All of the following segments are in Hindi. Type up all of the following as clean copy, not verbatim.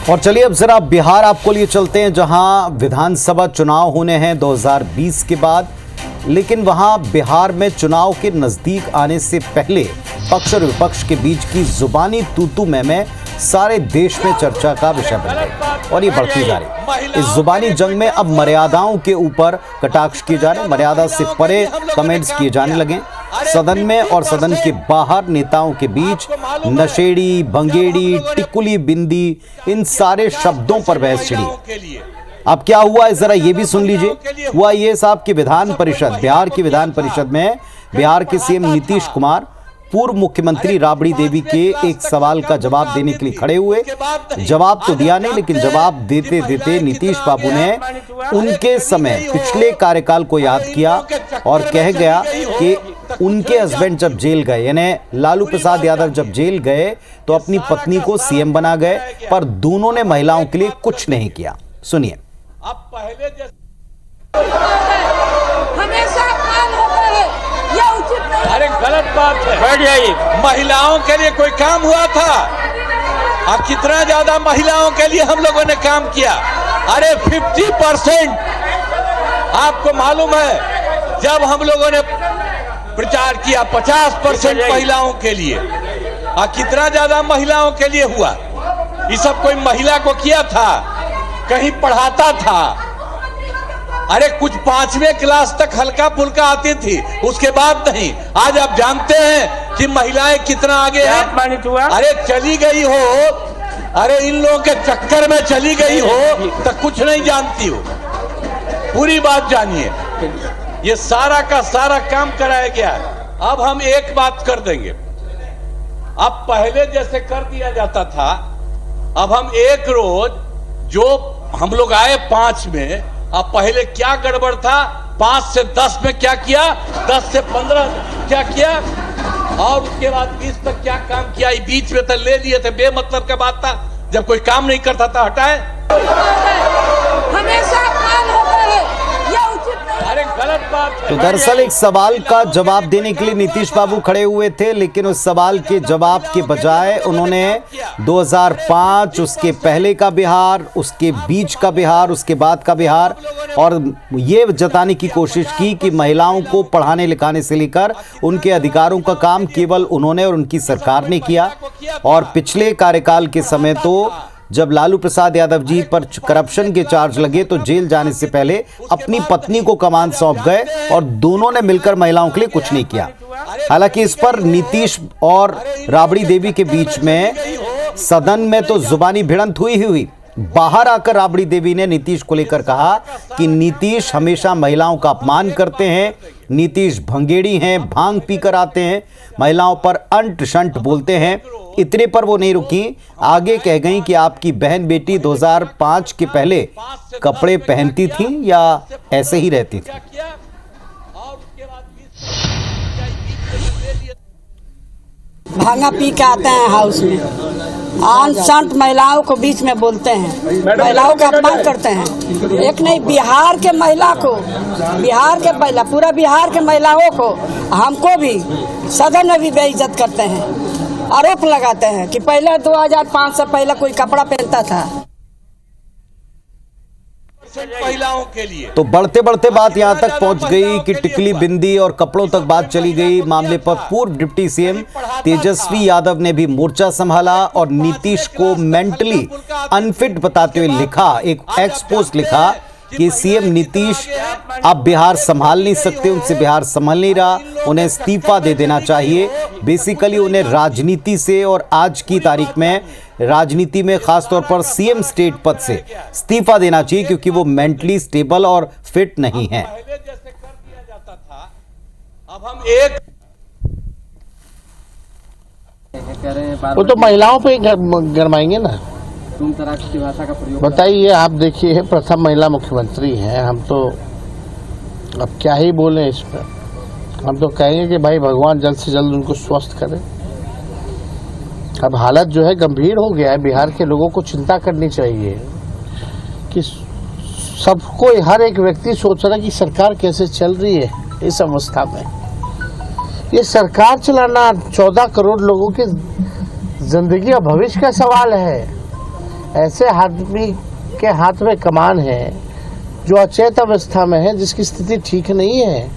और चलिए अब जरा बिहार आपको लिए चलते हैं, जहां विधानसभा चुनाव होने हैं 2020 के बाद। लेकिन वहां बिहार में चुनाव के नजदीक आने से पहले पक्ष और विपक्ष के बीच की जुबानी तू-तू मैं सारे देश में चर्चा का विषय बन गई और ये बढ़ती जा रही। इस जुबानी जंग में अब मर्यादाओं के ऊपर कटाक्ष किए जा रहे, मर्यादा से परे कमेंट्स किए जाने लगे। सदन में और सदन के बाहर नेताओं के बीच नशेड़ी, भंगेड़ी, टिकुली, बिंदी, इन सारे शब्दों पर बहस छिड़ी। अब क्या हुआ जरा ये भी सुन लीजिए। हुआ ये साहब कि विधान परिषद, बिहार की विधान परिषद में बिहार के सीएम नीतीश कुमार पूर्व मुख्यमंत्री राबड़ी देवी के एक सवाल का जवाब देने के लिए खड़े हुए। जवाब तो दिया नहीं, लेकिन जवाब देते देते नीतीश बाबू ने उनके समय पिछले कार्यकाल को याद किया और कह गया कि उनके हस्बैंड जब जेल गए, यानी लालू प्रसाद यादव जब जेल गए तो अपनी पत्नी को सीएम बना गए, पर दोनों ने महिलाओं के लिए कुछ नहीं किया। सुनिए। अब पहले हमेशा काम होता है, ये उचित नहीं। अरे गलत बात है, बैठ जाइए। महिलाओं के लिए कोई काम हुआ था? अब कितना ज्यादा महिलाओं के लिए हम लोगों ने काम किया। अरे 50% आपको मालूम है, जब हम लोगों ने प्रचार किया 50% महिलाओं के लिए, और कितना ज्यादा महिलाओं के लिए हुआ। ये सब कोई महिला को किया था? कहीं पढ़ाता था? अरे कुछ 5वीं क्लास तक हल्का फुल्का आती थी, उसके बाद नहीं। आज आप जानते हैं कि महिलाएं कितना आगे हैं। अरे चली गई हो, अरे इन लोगों के चक्कर में चली गई हो तो कुछ नहीं जानती हो। पूरी बात जानिए, ये सारा का सारा काम कराया गया है। अब हम एक बात कर देंगे, अब पहले जैसे कर दिया जाता था, अब हम एक रोज, जो हम लोग आए 5 में, अब पहले क्या गड़बड़ था, 5 से 10 में क्या किया, 10 से 15 क्या किया, और उसके बाद 20 तक क्या काम किया, बीच में तो ले लिए थे, बेमतलब का बात था। जब कोई काम नहीं करता था हटाए। हमेशा काम होता है, ये उचित नहीं। अरे गलत बात है। तो दरअसल एक सवाल का जवाब देने के लिए नीतीश बाबू खड़े हुए थे, लेकिन उस सवाल के जवाब के बजाय उन्होंने 2005, उसके पहले का बिहार, उसके बीच का बिहार, उसके बाद का बिहार, और ये जताने की कोशिश की कि महिलाओं को पढ़ाने लिखाने से लेकर उनके अधिकारों का काम केवल उन्होंने और उनकी सरकार ने किया। और पिछले कार्यकाल के समय तो जब लालू प्रसाद यादव जी पर करप्शन के चार्ज लगे तो जेल जाने से पहले अपनी पत्नी को कमान सौंप गए और दोनों ने मिलकर महिलाओं के लिए कुछ नहीं किया। हालांकि इस पर नीतीश और राबड़ी देवी के बीच में सदन में तो जुबानी भिड़ंत हुई। बाहर आकर राबड़ी देवी ने नीतीश को लेकर कहा कि नीतीश हमेशा महिलाओं का अपमान करते हैं, नीतीश भंगेड़ी हैं, भांग पीकर आते हैं, महिलाओं पर अंट शंट बोलते हैं। इतने पर वो नहीं रुकी, आगे कह गई कि आपकी बहन बेटी 2005 के पहले कपड़े पहनती थी या ऐसे ही रहती थी। भांगा पी के आते हैं हाउस में, अनसंट महिलाओं को बीच में बोलते हैं, महिलाओं का अपमान करते हैं। एक नहीं, बिहार के महिला को, बिहार के महिला, पूरा बिहार के महिलाओं को, हमको भी सदन में भी बेइज्जत करते हैं, आरोप लगाते हैं कि पहले 2005 से पहले कोई कपड़ा पहनता था। महिलाओं के लिए तो बढ़ते बढ़ते बात यहां तक पहुंच गई कि टिकली, बिंदी और कपड़ों तक बात चली गई। मामले पर पूर्व डिप्टी सीएम तेजस्वी यादव ने भी मोर्चा संभाला और नीतीश को मेंटली अनफिट बताते हुए लिखा, एक एक्सपोज लिखा कि सीएम नीतीश अब बिहार संभाल नहीं सकते, उनसे बिहार संभल नहीं रहा, उन्हें इस्तीफा दे देना चाहिए। बेसिकली उन्हें राजनीति से और आज की तारीख में राजनीति में खासतौर पर सीएम स्टेट पद से इस्तीफा देना चाहिए, क्योंकि वो मेंटली स्टेबल और फिट नहीं है। पहले जैसे कर दिया जाता था, अब हम एक, वो तो महिलाओं पे गरमाएंगे ना। की भाषा का प्रयोग बताइए। आप देखिए, प्रथम महिला मुख्यमंत्री हैं, हम तो अब क्या ही बोलें इस पर। हम तो कहेंगे कि भाई भगवान जल्द से जल्द उनको स्वस्थ करे। अब हालत जो है गंभीर हो गया है, बिहार के लोगों को चिंता करनी चाहिए कि सबको, हर एक व्यक्ति सोच रहा है कि सरकार कैसे चल रही है इस अवस्था में। ये सरकार चलाना 14 करोड़ लोगों की जिंदगी और भविष्य का सवाल है। ऐसे आदमी के हाथ में कमान है जो अचेत अवस्था में है, जिसकी स्थिति ठीक नहीं है।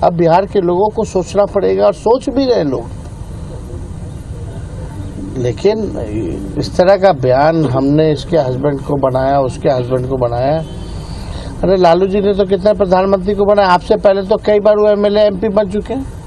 अब बिहार के लोगों को सोचना पड़ेगा और सोच भी रहे लोग। लेकिन इस तरह का बयान हमने इसके हस्बैंड को बनाया, उसके हस्बैंड को बनाया। अरे लालू जी ने तो कितना प्रधानमंत्री को बनाया, आपसे पहले तो कई बार वो एमएलए एमपी बन चुके हैं।